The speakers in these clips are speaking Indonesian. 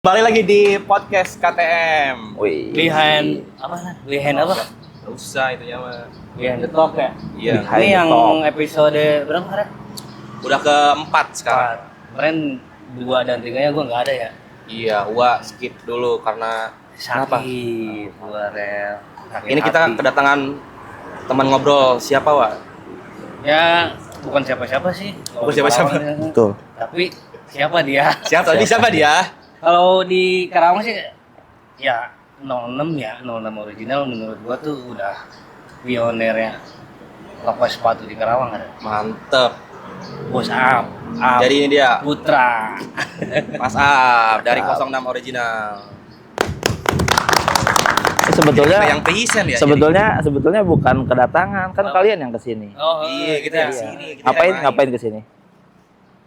Balik lagi di podcast KTM. Wih. Behind apa? Behind apa? Gak usah itu ya mah. Behind the talk ya. Iya. Behind Ini the yang talk. episode berapa Rek? Udah keempat sekarang. Kemarin 2 dan 3-nya gue nggak ada ya. Iya, gua skip dulu karena kenapa? Sakit, gua rel. Sakit Ini kita hati. kedatangan teman ngobrol siapa, Wak? Ya bukan siapa-siapa sih. Bukan siapa-siapa. Betul. Tapi siapa dia? Siapa dia? Kalau di Karawang sih ya 06 ya, 06 original menurut gua tuh udah pionernya toko sepatu di Karawang ada. Mantep. Bos Am, Jadi ini dia, Putra. Mas Ab dari 06 original. Sebetulnya Kita yang pesen ya. sebetulnya bukan kedatangan, kan kalian yang kesini. Oh, Iya, kita yang sini. Kita yang Ngapain kesini?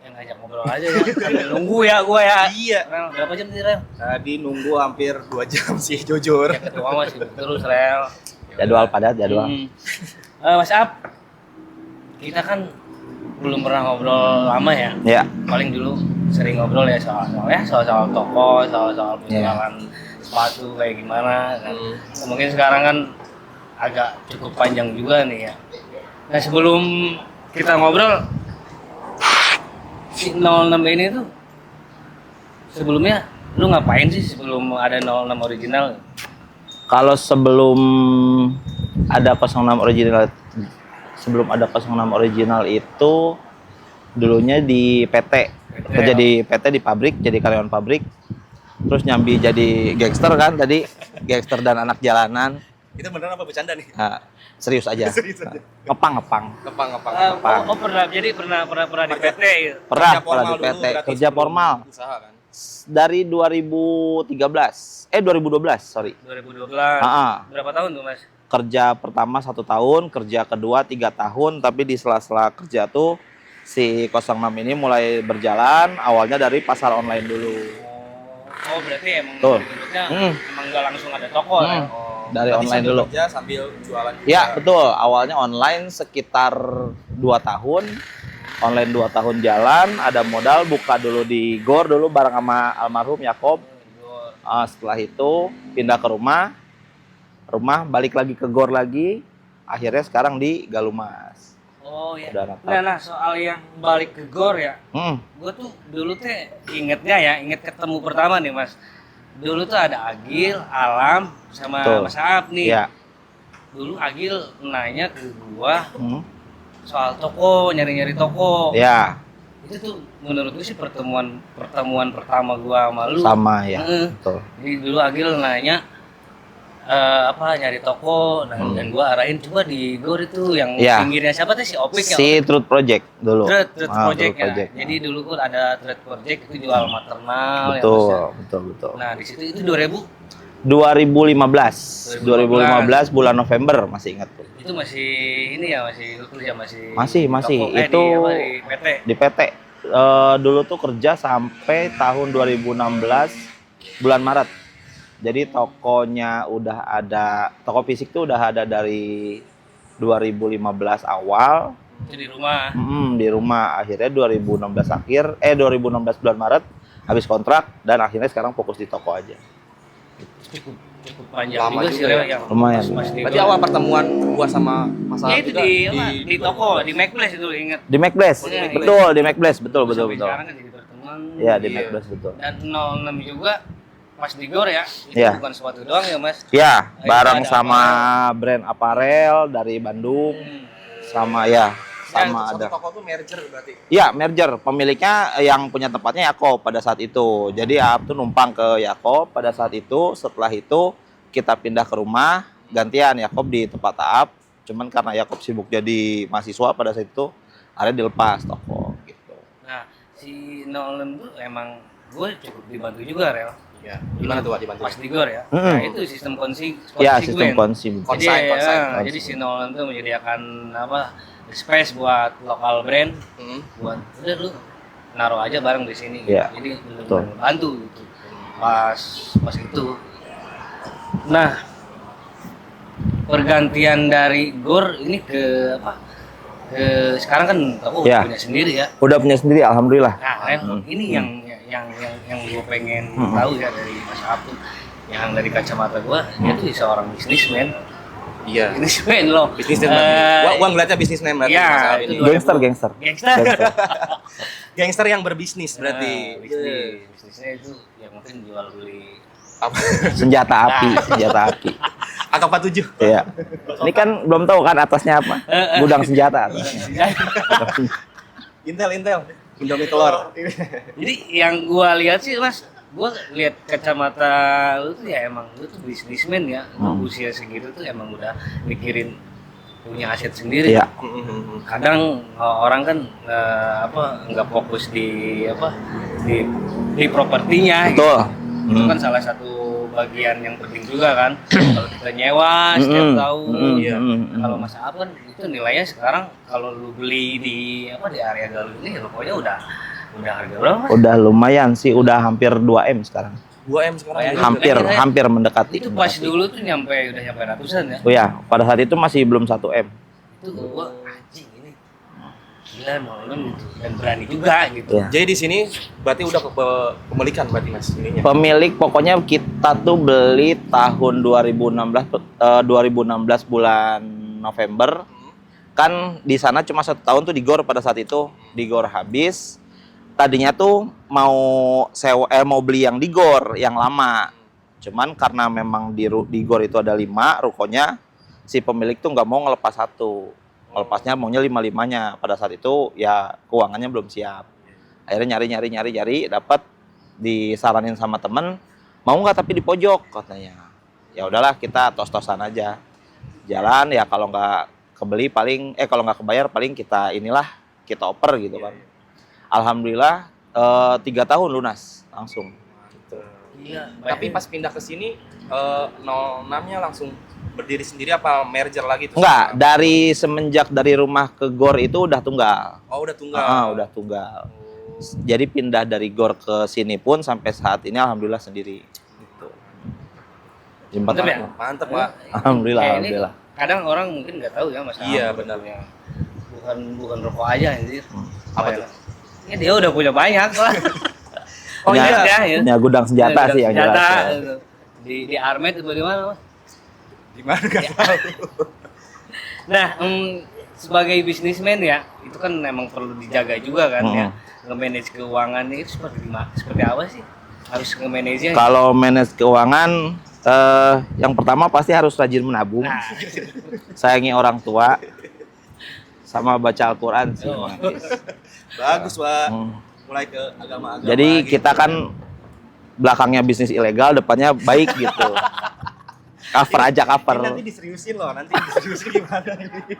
Yang ngajak ngobrol aja ya. Sambil nunggu ya gua ya. Iya. Rel, berapa jam sih Rel? Tadi nunggu hampir 2 jam sih, jujur. Ya ketua masih terus Rel. Jadwal padat, jadwal. Mas Ab, kita kan belum pernah ngobrol lama ya. Ya. Paling dulu sering ngobrol ya soal toko, soal penjualan sepatu kayak gimana kan. Mungkin sekarang kan agak cukup panjang juga nih ya. Nah sebelum kita ngobrol, si 06 ini tuh sebelumnya lu ngapain sih sebelum ada 06 original? Kalau sebelum ada 06 original itu dulunya di PT. Kerja di PT di pabrik, jadi karyawan pabrik. Terus nyambi jadi gangster kan tadi, gangster dan anak jalanan. Itu beneran apa bercanda nih? Nah, serius aja. Serius aja. Ngepang. Oh pernah di PT gitu. Pernah Kerja formal di dulu, PT, berarti kerja sebelum formal. Usaha kan? Dari 2012, 2012, sorry. 2012. Berapa tahun tuh Mas? Kerja pertama 1 tahun, kerja kedua 3 tahun, tapi di sela-sela kerja tuh si 06 ini mulai berjalan, awalnya dari pasar online dulu. Oh berarti emang Betul. bentuknya emang nggak langsung ada toko kan? Dari Berarti online sambil dulu. Kerja sambil jualan. Ya, betul. Awalnya online sekitar 2 tahun. Online 2 tahun jalan, ada modal buka dulu di GOR dulu bareng sama almarhum Yakob. Setelah itu pindah ke rumah balik lagi ke GOR lagi, akhirnya sekarang di Galumas. Oh iya. Udah natap. Nah soal yang balik ke GOR ya, gue tuh dulu teh inget ketemu pertama nih Mas. Dulu tuh ada Agil, Alam, sama Betul. Mas Aap nih. Ya. Dulu Agil nanya ke gua soal toko, nyari-nyari toko. Ya, Itu tuh menurut gue sih pertemuan pertama gua sama lu. sama ya. Betul. Jadi dulu Agil nanya nyari toko, dan gua arahin coba di GOR itu yang Ya. pinggirnya siapa tuh si Opik ya? Si Truth Project dulu. Trade Project Truth ya. Jadi dulu kan ada Trade Project itu jual maternal ya Mas. Betul. Nah, di situ itu 2015 bulan November, masih ingat tuh. itu masih ini ya masih kerja masih Masih. toko, Itu di PT. di PT. Dulu tuh kerja sampai tahun 2016 bulan Maret. Jadi tokonya udah ada, toko fisik tuh udah ada dari 2015 awal. Itu di rumah. Di rumah akhirnya 2016 bulan Maret habis kontrak, dan akhirnya sekarang fokus di toko aja. Cukup panjang Lama juga sih juga Rel, ya. yang Lumayan. Mas di Berarti GOR. awal pertemuan gua sama Mas Ya Ab itu juga di toko di McPlace itu ingat. Di McBlast. Oh, di Betul, di McBlast, betul. Sampai sekarang kan jadi pertemuan. Ya, di Iya. McBlast betul. Dan 06 juga Mas di GOR ya. Itu Iya. bukan sepatu doang ya Mas. Ya, bareng ada sama brand aparel dari Bandung, sama Satu ada. toko tuh merger berarti. Ya, merger. Pemiliknya yang punya tempatnya Yakob pada saat itu. Jadi Aap tuh numpang ke Yakob pada saat itu. Setelah itu kita pindah ke rumah, gantian Yakob di tempat Aap. Cuman karena Yakob sibuk jadi mahasiswa pada saat itu, akhirnya dilepas toko gitu. Nah, si 06 tuh emang gue cukup dibantu juga Rel. Ya. Gimana tuh Wak, dibantu? Pas di GOR ya. Mm-mm. Nah, itu sistem Ya, sistem konsiguen. konsim. Konsign. Jadi si 06 tuh menyediakan space buat lokal brand, buat udah lu naruh aja bareng di sini. Iya, Jadi betul. benar bantu gitu. Pas itu. Nah, pergantian dari GOR ini ke apa? Sekarang kan aku Ya. punya sendiri ya. Udah punya sendiri, alhamdulillah. Nah, Ren, ini yang gue pengen tahu ya dari Mas Abdul, yang dari kacamata gue, dia tuh seorang bisnismen. Iya. Bisnismen loh. Bisnismen. Gua ngeliatnya bisnismen berarti. Iya, masalah itu ini. Gangster. Gangster yang berbisnis berarti. Bisnisnya itu ya mungkin jual beli Apa? Senjata api. AK-47. Iya. Ini kan belum tahu kan atasnya apa. Gudang senjata. Intel. Indomie telur. Jadi yang gua lihat sih Mas, gua lihat kacamata lu tuh ya emang lu tuh bisnismen ya. Usia segitu tuh emang udah mikirin punya aset sendiri. Iya. Kadang orang kan nggak fokus di di propertinya gitu. Betul. Itu kan salah satu bagian yang penting juga kan. Kalau kita nyewa setiap tahun, kalau Mas Ab kan itu nilainya sekarang kalau lu beli di area Galuh ini ya pokoknya udah harga berapa Mas? Udah lumayan sih, udah hampir 2M sekarang. 2M sekarang ya. Hampir mendekati. Itu pas dulu tuh udah nyampe ratusan ya. Oh ya, pada saat itu masih belum 1M. Itu gua anjing ini. Gila nolong gitu dan berani juga gitu. Ya. Jadi di sini berarti udah kepemilikan berarti Mas ininya. Pemilik pokoknya kita tuh beli tahun 2016 bulan November. Kan di sana cuma 1 tahun tuh di GOR pada saat itu. Di GOR habis. Tadinya tuh mau beli yang di GOR yang lama. Cuman karena memang di GOR itu ada 5 rukonya, si pemilik tuh nggak mau ngelepas 1. Melepasnya maunya 5-5-nya. Pada saat itu ya keuangannya belum siap. Akhirnya nyari, dapat disaranin sama temen, mau nggak tapi di pojok katanya. Ya udahlah kita tos-tosan aja. Jalan ya kalau nggak kalau nggak kebayar paling kita oper gitu kan. Alhamdulillah 3 tahun lunas langsung. Gitu. Iya. Tapi pas pindah ke sini 06-nya langsung berdiri sendiri apa merger lagi tuh? Enggak, semenjak dari rumah ke GOR itu udah tunggal. Oh, udah tunggal. Udah tunggal. Jadi pindah dari GOR ke sini pun sampai saat ini alhamdulillah sendiri. Gitu. Mantap ya? Mantap, Pak. Alhamdulillah, Ini alhamdulillah. kadang orang mungkin nggak tahu ya Mas. Iya, benar. Bukan rokok aja anjir. Apa tuh? Ya dia udah punya banyak lah. Oh Punya- iya ya. punya gudang senjata sih yang jelas. Ya. gitu. Di Armet itu di mana Mas? Gimana enggak tahu. Nah, sebagai bisnismen ya, itu kan memang perlu dijaga juga kan ya. Nge-manage keuangan itu seperti apa sih? Harus nge-manage-nya. Kalau manage keuangan, yang pertama pasti harus rajin menabung, Nah, sayangi orang tua, sama baca Al-Quran sih. Bagus, Pak. Mulai ke agama-agama. Jadi gitu. kita kan belakangnya bisnis ilegal, depannya baik gitu. Cover aja, Ini nanti diseriusin loh, gimana ini?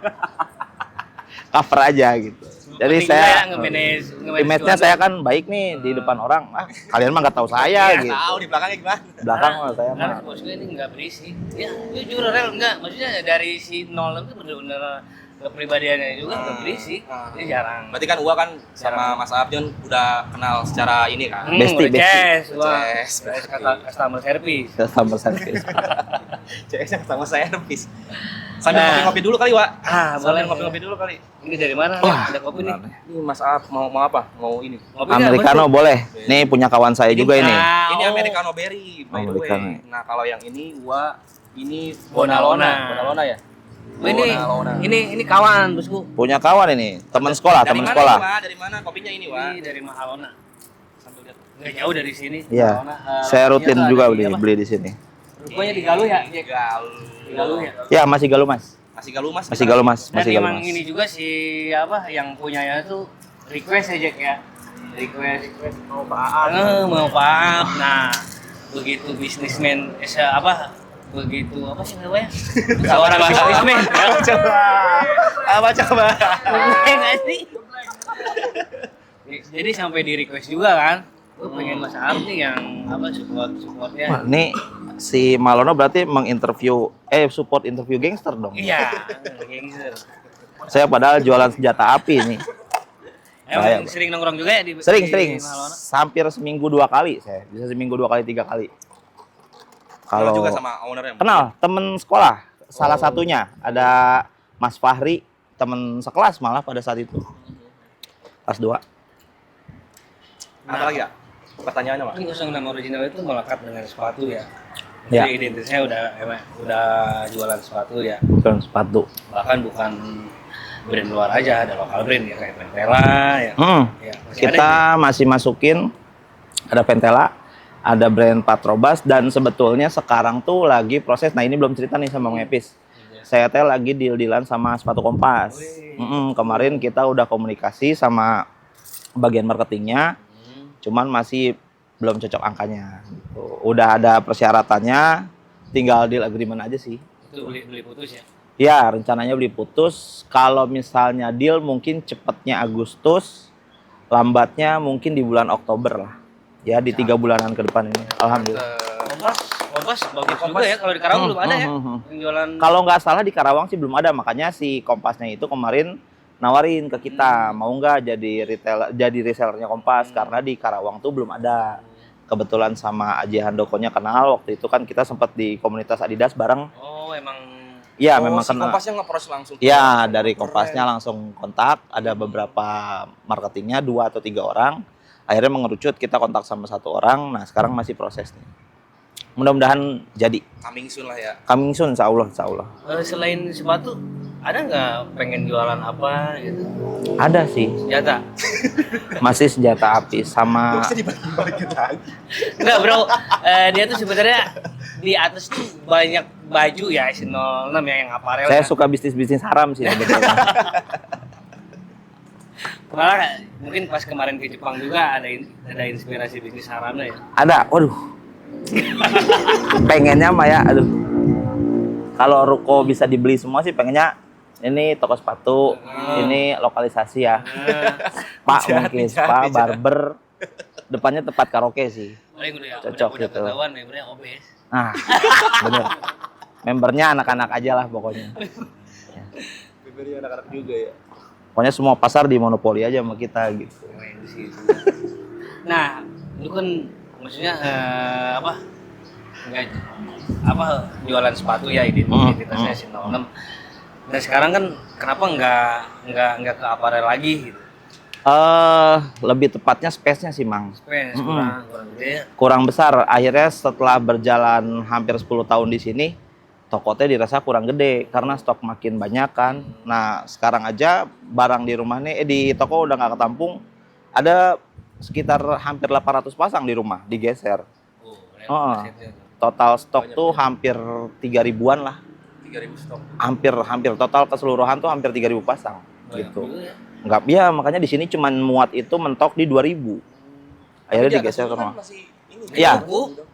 Cover aja gitu. Jadi penting saya ya nge-manage image-nya saya kan baik nih di depan orang. Kalian mah nggak tahu saya gitu. Tahu di belakangnya gimana? Belakang mah saya Karena mah. bos gue ini nggak berisi. Ya jujur real enggak. Maksudnya dari si nol itu benar-benar kepribadiannya juga nggak berisi. Jadi jarang. Berarti kan Uwa kan sama Mas Abjon udah kenal secara ini kan? Besti. Customer service. Customer service. CS-nya sama saya habis. Sambil ngopi-ngopi dulu kali, Wak. Boleh Ngopi-ngopi dulu kali. Ini dari mana? Wah, Ada kopi nih. Ini Mas Ab mau apa? Mau ini. Ngopi nggak, Americano Mas? boleh. Nih punya kawan saya juga ini. Ini Americano Berry, by the way. Americano. Nah, kalau yang ini Uwa ini Bonalona. Bonalona ya? Ini kawan bosku. Punya kawan ini, teman sekolah, Dari teman mana sekolah. ini, Wak? Dari mana kopinya ini, Wak? Ini dari Mahalona. Sambil lihat. Nggak jauh dari sini. Iya. Mahalona. Saya rutin Lokasinya juga tuh ada beli di sini. Rupanya di Galuh ya? Ini Galuh. Di Galuh ya? Ya, masih Galuh, Mas. Masih Galuh, Mas. Masih Galuh, Mas. Dan Masih Galuh, emang Mas. ini juga si yang punyanya tuh request aja ya. Request Mau Pak mau Pak. Nah, begitu bisnismen begitu apa sih namanya? Seorang bisnismen. Coba. Enggak sih? Jadi sampai di request juga kan. Gue pengen Mas Arif nih yang supportnya. Wah, ini si Malono berarti support interview gangster dong. Iya, gangster. Saya padahal jualan senjata api nih. Emang sering nongkrong juga ya di Sering. Mahalona? Hampir seminggu 2 kali saya. Bisa seminggu 2 kali, 3 kali. Kalau Kalau juga sama ownernya. kenal temen sekolah, salah satunya ada Mas Fahri, temen sekelas malah pada saat itu. Kelas 2. Apa lagi ya? pertanyaannya Mas. Kan 06 original itu melekat dengan sepatu ya. Ya. Jadi identitasnya udah jualan sepatu ya. Bukan sepatu. Bahkan bukan brand luar aja, ada lokal brand ya kayak Pentela ya. Ya, masih ada Kita masih masukin ada Pentela, ada brand Patrobas, dan sebetulnya sekarang tuh lagi proses. Nah ini belum cerita nih sama Bang Epis. Saya teh lagi deal-dealan sama sepatu Kompas. Kemarin kita udah komunikasi sama bagian marketingnya, cuman masih belum cocok angkanya. Gitu. Udah ada persyaratannya, tinggal deal agreement aja sih. itu beli putus ya. Ya, rencananya beli putus. Kalau misalnya deal mungkin cepatnya Agustus, lambatnya mungkin di bulan Oktober lah. Ya, di 3 bulanan ke depan ini. Alhamdulillah. Kompas bagus juga ya, kalau di Karawang belum ada ya. Yang jualan Kalau nggak salah di Karawang sih belum ada, makanya si Kompasnya itu kemarin nawarin ke kita, mau nggak jadi resellernya Kompas, karena di Karawang tuh belum ada. Kebetulan sama Aji Handokonya kenal, waktu itu kan kita sempat di komunitas Adidas bareng. Oh, emang Iya, memang si kenal. Kompasnya nge-proses langsung. Ya, dari Kompasnya langsung kontak, ada beberapa marketingnya 2 atau 3 orang. Akhirnya mengerucut, kita kontak sama 1 orang. Nah, sekarang masih proses nih. Mudah-mudahan jadi. Coming soon lah ya. Coming soon, insya Allah, insya Allah. selain sepatu ada nggak pengen jualan apa gitu? Ada sih, Senjata? masih senjata api sama. Dibagi-bagi lagi. Enggak bro, dia tuh sebenarnya di atas tuh banyak baju ya S06 ya yang aparel. Saya ya. suka bisnis haram sih sebetulnya. Malah mungkin pas kemarin ke Jepang juga ada inspirasi bisnis haramnya ya. Ada, waduh. Pengennya mah ya, aduh. Kalau ruko bisa dibeli semua sih pengennya ini toko sepatu, ini lokalisasi ya. Pak mungkin spa, barber, depannya tempat karaoke sih. Paling udah Cocok udah gitu. ketahuan membernya obes. Nah, bener. Membernya anak-anak aja lah pokoknya. Bibirnya anak-anak juga ya. Pokoknya semua pasar dimonopoli aja sama kita gitu. Keren sih. Nah, lu kan maksudnya nggak jualan sepatu ya identitasnya S06. Dan sekarang kan kenapa nggak ke aparel lagi gitu? Lebih tepatnya space-nya sih, Mang. Space kurang gede ya. Kurang besar. Akhirnya setelah berjalan hampir 10 tahun di sini, toko teh dirasa kurang gede karena stok makin banyak kan. Nah, sekarang aja barang di rumah nih di toko udah nggak ketampung. Ada sekitar hampir 800 pasang di rumah digeser. Total stok tuh hampir 3.000-an lah. 3.000 stok. Hampir total keseluruhan tuh hampir 3.000 pasang gitu. Juga ya. Enggak, ya makanya di sini cuman muat itu mentok di 2.000. Akhirnya digeser ke rumah. Iya.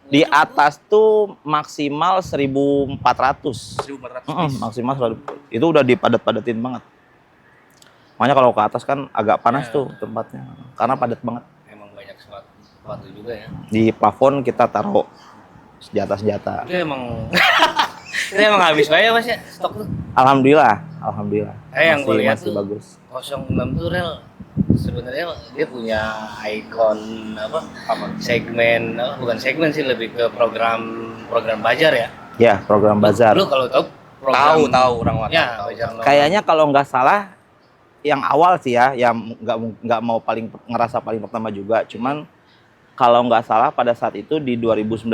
Di atas tuh maksimal 1.400. 1.400 Maksimal 100. Itu udah dipadat-padatin banget. Makanya kalau ke atas kan agak panas tuh tempatnya karena padat banget. Emang banyak sepatu juga ya. Di plafon kita taruh senjata-senjata. Itu emang itu emang habis banyak Mas ya stok tuh. Alhamdulillah. Yang gue lihat masih tuh bagus. 06 tuh rel sebenarnya dia punya ikon segmen bukan segmen sih, lebih ke program bazar ya. Ya, program bazar. Lu kalau tahu program Tahu orang Wakaf. ya bazar lokal. Kayaknya kalau nggak salah yang awal sih ya, yang nggak mau ngerasa paling pertama juga. Cuman kalau nggak salah pada saat itu di 2019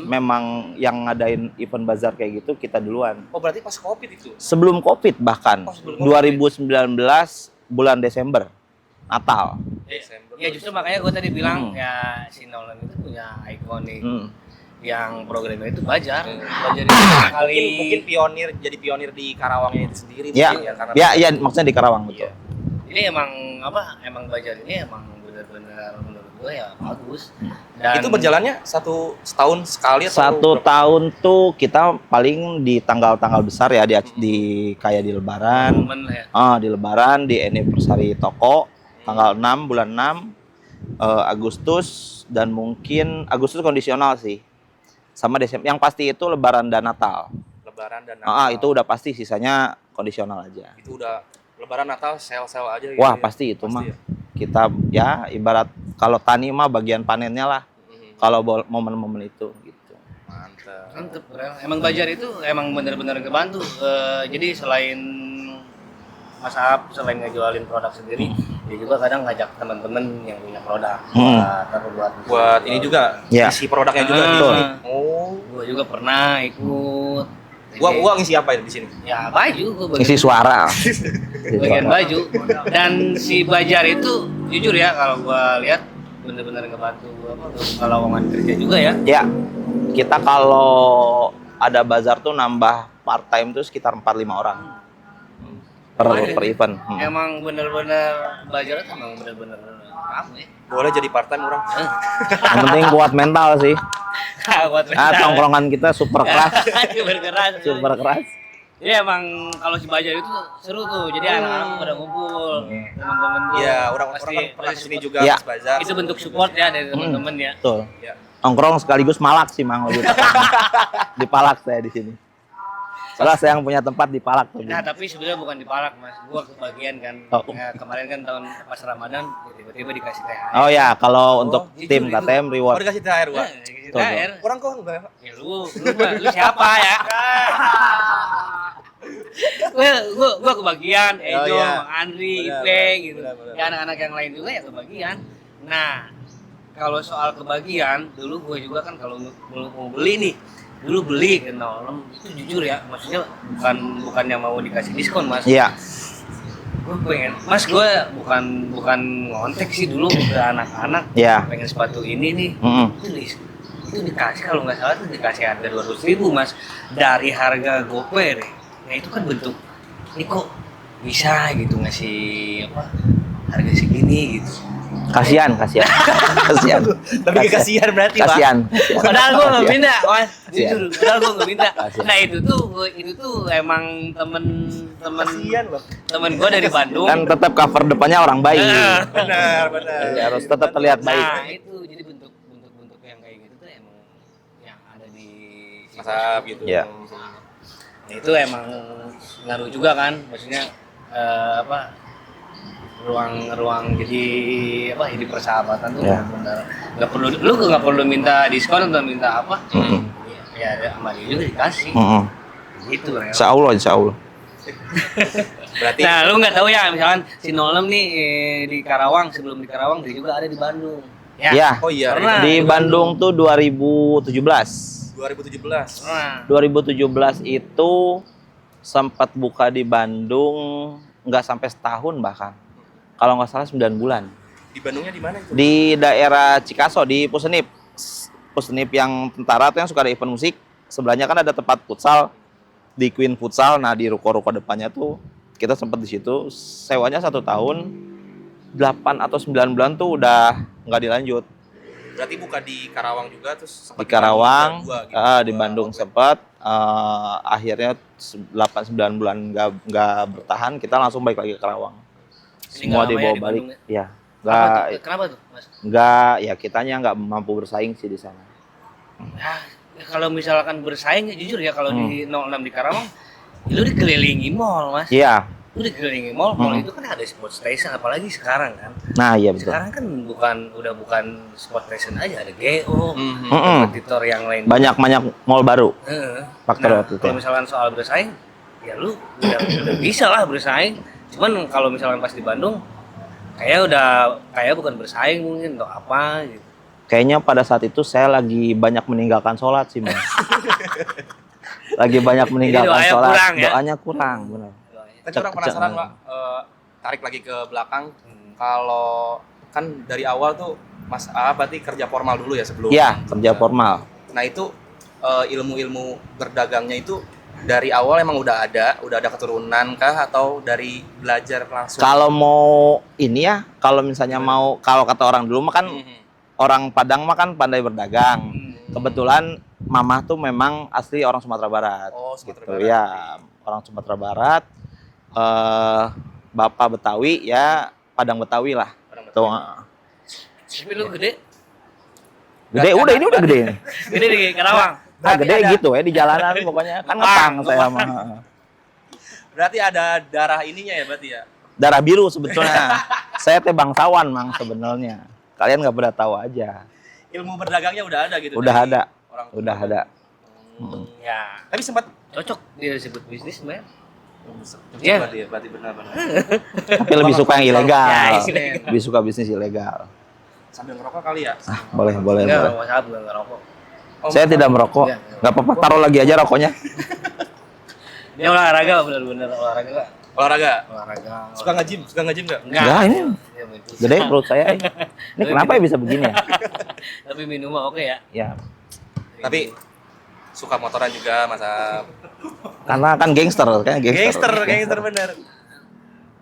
memang yang ngadain event bazar kayak gitu kita duluan. Oh, berarti pas Covid itu. Sebelum Covid bahkan. Oh, sebelum Covid. 2019 bulan Desember, Natal. Desember. Ya justru makanya gue tadi bilang ya si Nolan itu punya ikonik yang programnya itu bazar. Jadi mungkin pionir di Karawangnya itu sendiri Ya, mungkin karena ya, maksudnya di Karawang betul. Ini emang bazar ini emang benar-benar menurut gue ya bagus. Dan itu berjalannya setahun sekali atau 1 tahun tuh kita paling di tanggal-tanggal besar ya di kayak di Lebaran. momen lah ya. Di Lebaran, di anniversary toko tanggal 6 bulan 6, Agustus, dan mungkin Agustus kondisional sih. Sama Desember. Yang pasti itu Lebaran dan Natal. Lebaran dan Natal. Itu udah pasti, sisanya kondisional aja. Itu udah Lebaran Natal sel-sel aja gitu. Wah, ya? pasti itu mah. ya? Kita ya ibarat kalau tani mah bagian panennya lah. Kalau momen-momen itu gitu. Mantap. Rel. Emang bazar itu emang benar-benar ngebantu. Jadi selain Mas Ahab selain ngejualin produk sendiri, dia juga kadang ngajak teman-teman yang punya produk Buat ini juga Ya. isi produknya juga di Betul. sini. Oh. Gua juga pernah ikut. Gua ngisi apa di sini? Ya baju, gua Isi suara. bagian baju. Dan si Bajar itu jujur ya kalau gua lihat bener-bener ngebantu kalau lowongan kerja juga ya. Ya, kita kalau ada bazar tuh nambah part time tuh sekitar 4-5 orang per event. Emang bener-bener Bajar itu emang bener-bener ramai. Boleh jadi part time orang. Yang penting kuat mental sih. Buat Tongkrongan kita super keras, berkeras. super keras. Jadi emang kalau si Bajar itu seru tuh. Jadi anak-anak pada ngumpul, teman-teman tuh. Iya, orang-orang pasti- kan pernah pasti kesini support. juga Iya. Mas Bazar. Itu bentuk support ya dari teman-teman ya. Betul. Ya. Nongkrong sekaligus malak sih Mang lebih tepatnya. Di Palak saya di sini. Soalnya saya yang punya tempat di Palak tuh. Nah tapi sebenarnya bukan di Palak mas, gua kebagian kan. Oh. Ya, kemarin kan tahun pas Ramadan tiba-tiba dikasih THR. Oh ya, kalau untuk jujur tim itu. KTM Oh, reward. dikasih THR gua. Dikasih Tuh, THR. Orang kok enggak. Ya lu siapa ya? gua kebagian, Ejo, iya. Bang Andri, Benar, Ipe benar, gitu. benar. Ya anak-anak yang lain juga ya kebagian. Nah, kalau soal kebagian, dulu gue juga kan kalau mau beli nih, dulu beli ke Nolom itu jujur ya, maksudnya bukannya mau dikasih diskon mas. Iya. Gue pengen, mas gue bukan ngontek sih dulu ke anak-anak, Iya. pengen sepatu ini nih, Mm-mm. itu dikasih kalau nggak salah tuh dikasih harga 200.000 mas dari harga GoPay deh. Nah itu kan bentuk ini kok bisa gitu ngasih apa harga segini gitu. Kasihan. Kasihan. Lebih ke kasihan berarti, Pak. Kasihan. Padahal gue nggak minta, mas. Kasihan. Jujur, padahal gue nggak minta. Kasihan. Nah itu tuh emang temen Kasihan loh. temen gue dari Bandung. Kan tetap cover depannya orang baik. Benar. Jadi harus tetap terlihat baik. Nah itu jadi bentuk yang kayak gitu tuh emang yang ada di Masa gitu. Iya. Nah, itu emang ngaruh juga kan, maksudnya apa ruang jadi apa hidup persahabatan tuh Ya. benar nggak perlu lu nggak perlu minta diskon atau minta apa Mm-mm. ya sama dia juga dikasih Mm-mm. gitu ya. Insya Allah, insya Allah. Berarti Nah lu nggak tahu ya misalkan si Nolem nih di Karawang, sebelum di Karawang dia juga ada di Bandung ya, Ya. oh iya, Pernah. Di Bandung tuh 2017. 2017. Nah, 2017 itu sempat buka di Bandung nggak sampai setahun bahkan. Kalau nggak salah 9 bulan. Di Bandungnya di mana itu? Di daerah Cikaso, di Pusenip. Pusenip yang tentara tuh yang suka ada event musik. Sebelahnya kan ada tempat futsal di Queen Futsal. Nah di ruko-ruko depannya tuh kita sempat di situ. Sewanya 1 tahun, 8 atau 9 bulan tuh udah nggak dilanjut. Berarti buka di Karawang juga terus sempat Di Karawang, Bandung juga, gitu. di Bandung sempat. Akhirnya 8-9 bulan nggak bertahan, kita langsung balik lagi ke Karawang. Jadi Semua nggak lama ya dibawa di balik. Bandung Ya, kenapa tuh mas? nggak, ya kitanya nggak mampu bersaing sih di sana. Ya, kalau misalkan bersaing jujur ya kalau di 06 di Karawang lu dikelilingi mall mas. Iya, Lu dikelilingi mall itu kan ada sport station apalagi sekarang kan. nah iya betul. Sekarang kan udah bukan sport station aja, ada GO, Mhm. kompetitor yang lain. Banyak mall baru. Heeh. Faktor Nah, waktu itu. kalau misalkan soal bersaing, ya lu udah bisa lah bersaing. Cuman kalau misalkan pas di Bandung, kayak bukan bersaing mungkin atau apa gitu. Kayaknya pada saat itu saya lagi banyak meninggalkan sholat sih, Mas. Lagi banyak meninggalkan doanya sholat. kurang, ya? Doanya kurang, benar. Tapi orang penasaran Pak, tarik lagi ke belakang. Kalau kan dari awal tuh Mas A berarti kerja formal dulu ya sebelum. Iya, kerja formal. Nah itu ilmu-ilmu berdagangnya itu dari awal emang udah ada keturunan kah atau dari belajar langsung? Kalau mau ini ya, kalau misalnya mau, kalau kata orang dulu mah kan Mhm. orang Padang mah kan pandai berdagang. Kebetulan mamah tuh memang asli orang Sumatera Barat. Oh, Sumatera Gitu, Barat. ya, orang Sumatera Barat. Bapak Betawi ya, Padang Betawi lah. Orang Tuh. Tapi lu gede Gede, ini udah gede. di Karawang. Nah, Berarti gede ada- gitu ya di jalanan pokoknya. Kan ngepang saya mah. Berarti ada darah ininya ya berarti ya? Darah biru sebetulnya. Saya teh bangsawan mang sebenarnya. Kalian nggak pernah tahu aja. Ilmu berdagangnya udah ada gitu? Udah dari ada. orang tua. Udah ada. Ya, Tapi sempat cocok dia disebut bisnis, men. Iya. Berarti benar-benar. Tapi lebih suka yang ilegal. Ya, ilegal. Lebih suka bisnis ilegal. Sambil ngerokok kali ya? Boleh. Enggak, WhatsApp enggak ngerokok. Saya tidak merokok. Iya. Nggak apa-apa, taruh lagi aja rokoknya. Dia olahraga benar-benar olahraga. Olahraga. Suka Suka nge-gym nggak? Enggak, ini Ya, betul. gede perut saya. Ini kenapa ya bisa begini ya? Tapi minum mah oke ya. Ya, Tapi suka motoran juga masa karena kan gangster, kan gangster bener.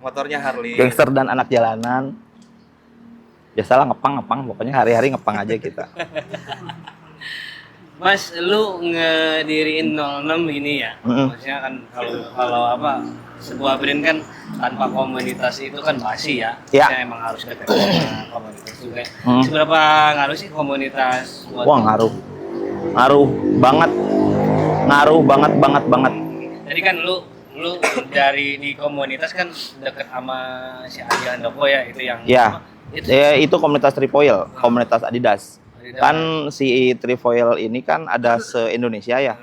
Motornya Harley. Gangster dan anak jalanan. Biasalah ngepang, pokoknya hari-hari ngepang aja kita. Mas, lu ngediriin 06 ini ya? Maksudnya kan kalau apa sebuah brand kan tanpa komunitas itu kan basi ya. Ya. Maksudnya emang harus ketemu sama komunitas juga. Seberapa ngaruh sih komunitas buat Wah, ngaruh banget. Jadi kan lu dari di komunitas kan deket sama si Adi Handoko ya, itu yang Ya, itu komunitas Trifoil, komunitas Adidas. Adidas. Kan si Trifoil ini kan ada se-Indonesia ya.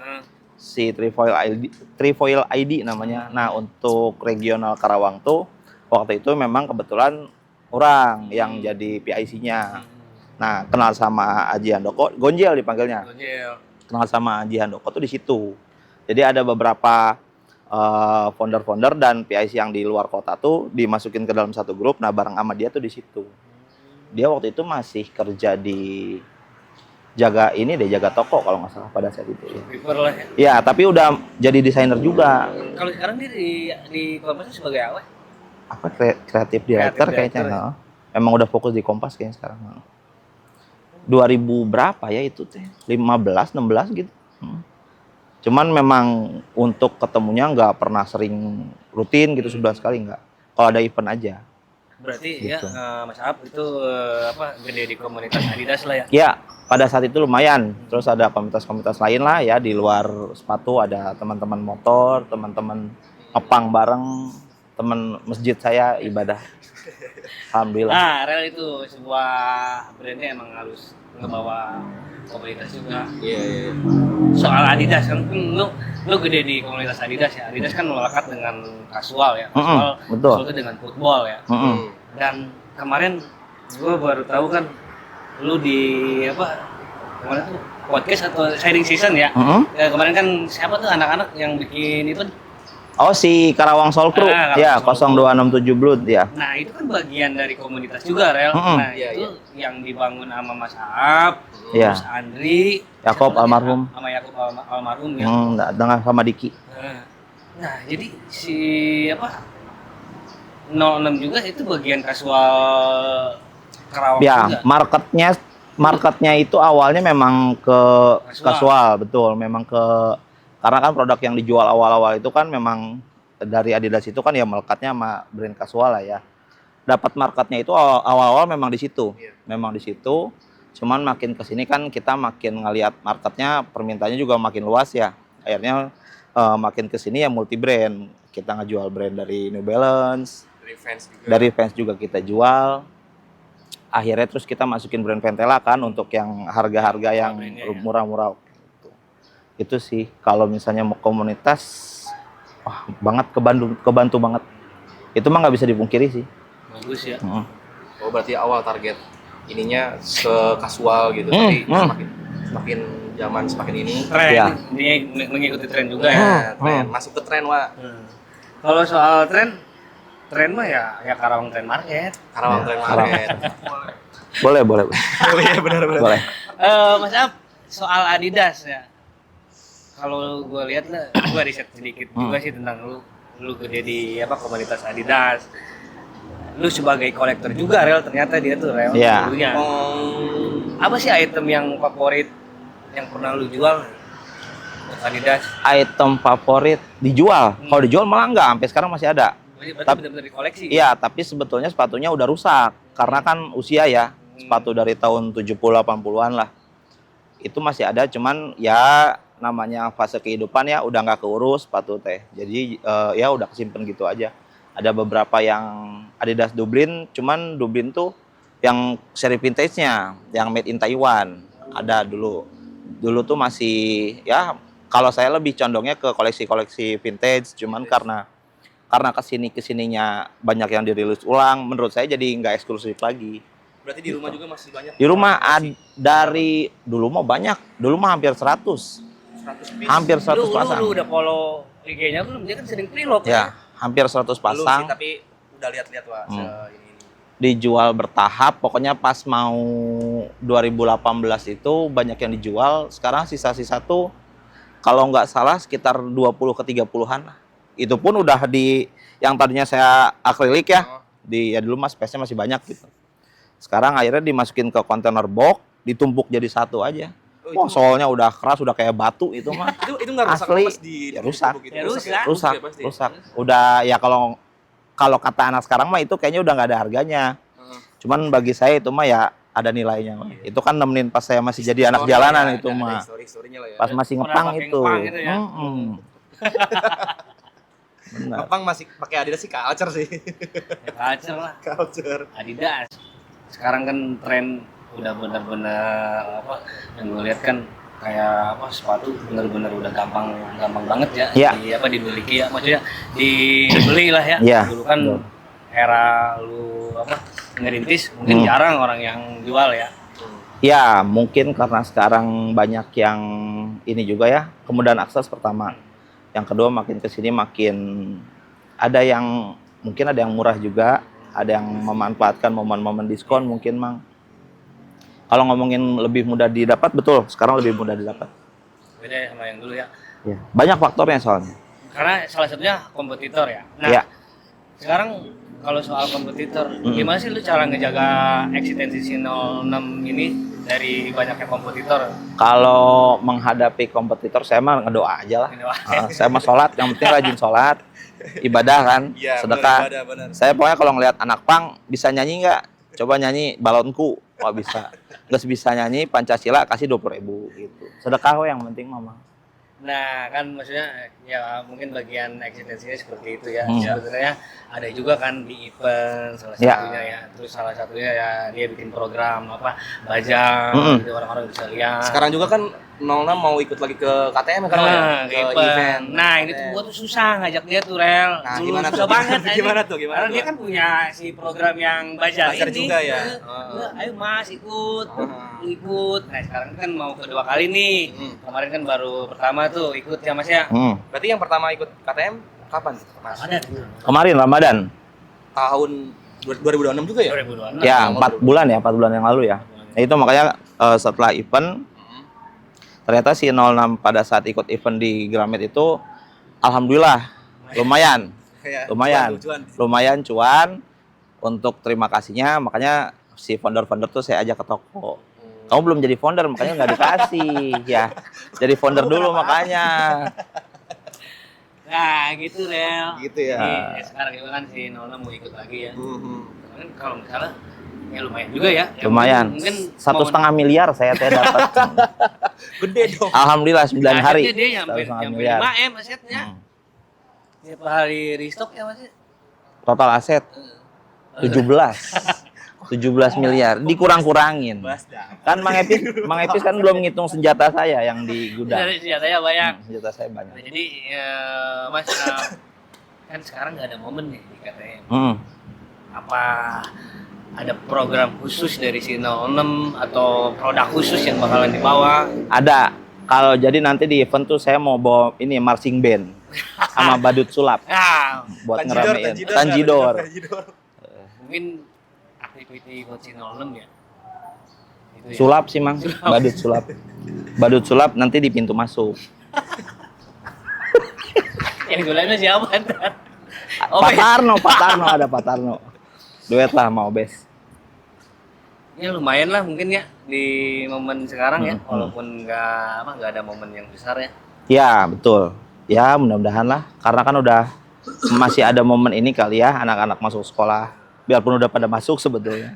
Si Trifoil ID namanya. Nah, untuk regional Karawang tuh waktu itu memang kebetulan orang yang jadi PIC-nya. Nah, kenal sama Aji Handoko, Gonjel dipanggilnya. Kenal sama Aji Handoko tuh di situ. Jadi ada beberapa founder-founder dan PIC yang di luar kota tuh dimasukin ke dalam satu grup. Nah, bareng sama dia tuh di situ. Dia waktu itu masih kerja di jaga toko kalau nggak salah pada saat itu. Prefer lah ya. Ya, tapi udah jadi desainer juga. Kalau sekarang dia di komunitas sebagai apa? Apa kreatif director kayaknya. director, Nah. Emang udah fokus di Kompas kayaknya sekarang. 2000 berapa ya itu teh? 15, 16 gitu. Cuman memang untuk ketemunya nggak pernah sering rutin gitu, sebulan sekali nggak. Kalau ada event aja. Berarti Gitu. ya Mas Aap itu apa gede di komunitas Adidas lah ya. Ya, pada saat itu lumayan. Terus ada komunitas-komunitas lain lah ya, di luar sepatu ada teman-teman motor, teman-teman ngepang bareng, teman masjid saya ibadah. Alhamdulillah. Nah, Rel itu sebuah brandnya emang harus ngebawa komunitas juga. Iya. Soal Adidas kan lu gede di komunitas Adidas ya. Adidas kan melekat dengan kasual ya. Betul. Kasual itu dengan football ya. Dan kemarin gua baru tahu kan lu di kemarin tuh podcast atau sharing season ya. Ya, kemarin kan siapa tuh anak-anak yang bikin itu? Oh, si Karawang Soul Crew. Ya, 0267 Blood ya. Nah, itu kan bagian dari komunitas juga, Rel. Nah, itu yang dibangun sama Mas Aap, terus Andri, Yakob almarhum. sama Yakob almarhum ya. Dengan sama Diki. Nah, jadi si 06 juga itu bagian kasual Karawang Ya, juga. marketnya itu awalnya memang ke kasual, betul. Memang karena kan produk yang dijual awal-awal itu kan memang dari Adidas itu kan ya melekatnya sama brand kasual lah ya. Dapat marketnya itu awal-awal memang di situ. Memang di situ. Cuman makin ke sini kan kita makin ngelihat marketnya, permintaannya juga makin luas ya. Akhirnya makin ke sini ya multi brand. Kita ngejual brand dari New Balance, dari Vans juga kita jual. Akhirnya terus kita masukin brand Ventela kan untuk yang harga-harga yang murah-murah. Itu sih kalau misalnya mau komunitas, wah banget kebantu banget. Itu mah nggak bisa dipungkiri sih. Bagus ya. Oh, berarti awal target ininya ke kasual gitu, tapi semakin zaman semakin ini Tren, Ya. ini mengikuti tren juga ya. tren masuk ke tren, Wak. Kalau soal tren mah ya Karawang Trend Market. Karawang Tren Market. Boleh. Oh iya, benar. Boleh. Mas Ab, soal Adidas ya. Kalau gue lihat lah, gue riset sedikit juga sih tentang lu gede di komunitas Adidas. Lu sebagai kolektor juga, Rel, ternyata dia tuh Rel. Iya. dulunya. Apa sih item yang favorit yang pernah lu jual untuk Adidas? Item favorit dijual. Kalau dijual malah enggak, sampai sekarang masih ada. Berarti benar-benar di koleksi. Iya, tapi sebetulnya sepatunya udah rusak karena kan usia ya. Sepatu dari tahun 70-80-an lah. Itu masih ada, cuman ya namanya fase kehidupan ya udah nggak keurus sepatu teh. Jadi ya udah kesimpan gitu aja. Ada beberapa yang Adidas Dublin, cuman Dublin tuh yang seri vintage-nya, yang made in Taiwan. Ada dulu. Dulu tuh masih ya kalau saya lebih condongnya ke koleksi-koleksi vintage, cuman karena karena kesininya banyak yang dirilis ulang, menurut saya jadi nggak eksklusif lagi. Berarti di rumah juga masih banyak. Di rumah dari dulu mah banyak, dulu mah hampir 100. 100 piece. Hampir 100 Lu pasang. udah follow IG-nya belum? Dia kan sering vlog. Ya, hampir 100 Belum sih, pasang. tapi udah lihat-lihat Wak. Ini. Dijual bertahap, pokoknya pas mau 2018 itu banyak yang dijual. Sekarang sisa-sisa tuh kalau nggak salah sekitar 20 ke 30-an lah. Itu pun udah yang tadinya saya akrilik ya, ya dulu mas space-nya masih banyak gitu. Sekarang akhirnya dimasukin ke kontainer box, ditumpuk jadi satu aja. Wah, soalnya udah keras, udah kayak batu itu mah. Itu nggak rusak asli. pas di Ya, rusak. gitu. Ya, rusak. Rusak. Udah ya kalau kata anak sekarang mah itu kayaknya udah nggak ada harganya. Cuman bagi saya itu mah ya ada nilainya. Itu kan nemenin pas saya masih jadi anak jalanan itu mah. Pas masih ngepang itu. Gitu ya. Benar. Ngepang masih pakai Adidas sih culture sih. Ya, culture lah. Culture. Adidas. Sekarang kan tren udah benar-benar apa yang gue lihat kan kayak apa sepatu benar-benar udah gampang banget ya, Ya. Dimiliki ya, maksudnya dibeli lah ya. Ya. Dulu kan era lu apa ngerintis mungkin jarang orang yang jual ya. Ya, mungkin karena sekarang banyak yang ini juga ya, kemudahan akses pertama. Yang kedua makin kesini makin ada yang mungkin ada yang murah juga, ada yang memanfaatkan momen-momen diskon mungkin Mang. Kalau ngomongin lebih mudah didapat, betul. Sekarang lebih mudah didapat. Beda ya sama yang dulu ya. Ya. Banyak faktornya soalnya. Karena salah satunya kompetitor ya. Nah, Ya. sekarang kalau soal kompetitor, gimana sih lu cara ngejaga eksistensi si 06 ini dari banyaknya kompetitor? Kalau menghadapi kompetitor, saya mah ngedoa aja lah. Saya mah sholat, yang penting rajin sholat, ibadah kan, Iya, sedekah. benar. Saya pokoknya kalau ngelihat anak pang bisa nyanyi nggak? Coba nyanyi balonku, nggak bisa. Nggak bisa nyanyi Pancasila kasih 20.000 gitu. Sedekah yang penting mama. Nah, kan maksudnya ya mungkin bagian eksistensinya seperti itu ya. Sebenarnya ada juga kan di event salah satunya ya. Terus salah satunya ya dia bikin program apa Bajang gitu orang-orang bisa lihat. Sekarang juga kan 06 mau ikut lagi ke KTM kan ke ke event. Nah, ini tuh gua tuh susah ngajak dia tuh Rel. Nah, Dulu gimana susah tuh? banget. Gimana anjing. tuh? Gimana Karena tuh? dia kan punya si program yang Bajang Belajar ini. juga ya? Ayo Mas ikut. Ikut. Nah, sekarang kan mau kedua kali nih. Kemarin kan baru pertama tuh ikut ya Mas ya. Berarti yang pertama ikut KTM kapan Mas? Ada Kemarin Ramadan. Tahun 2026 juga ya? 2026. Ya, 4 bulan yang lalu ya. Nah, itu makanya setelah event ternyata si 06 pada saat ikut event di Gramet itu alhamdulillah lumayan cuan untuk terima kasihnya, makanya si founder tuh saya ajak ke toko. Kamu belum jadi founder makanya nggak dikasih ya. Jadi founder dulu makanya. Nah, gitu Rel. Gitu ya. Jadi sekarang juga kan si 06 mau ikut lagi ya. Kemarin kalau nggak salah ya lumayan juga ya. Lumayan. Mungkin 1,5 miliar saya dapat. Gede dong. Alhamdulillah 9 hari. Asetnya dia nyampe 1,5 miliar. 5M asetnya. Tiap hari restock ya Mas. Total aset 17 miliar dikurang-kurangin. Kan Mang Epis kan belum ngitung senjata saya yang di gudang. Dari senjatanya banyak. Senjata saya banyak. Nah, jadi Mas kan sekarang nggak ada momen nih di KTM. Apa ada program khusus dari si 06 atau produk khusus yang bakalan dibawa? Ada. Kalau jadi nanti di event tuh saya mau bawa ini marching band sama badut sulap Nah, buat ngeramein. Tanjidor. mungkin aktiviti buat si 06 ya. Itu ya. Sulap sih Mang, badut sulap. Badut sulap nanti di pintu masuk. Yang gulanya siapa ntar? Pak Tarno ada Pak Tarno. Duet lah mau bes. Ya lumayan lah mungkin ya di momen sekarang ya, walaupun nggak ada momen yang besar ya. Ya betul. Ya mudah-mudahan lah, karena kan udah masih ada momen ini kali ya anak-anak masuk sekolah. Biarpun udah pada masuk sebetulnya.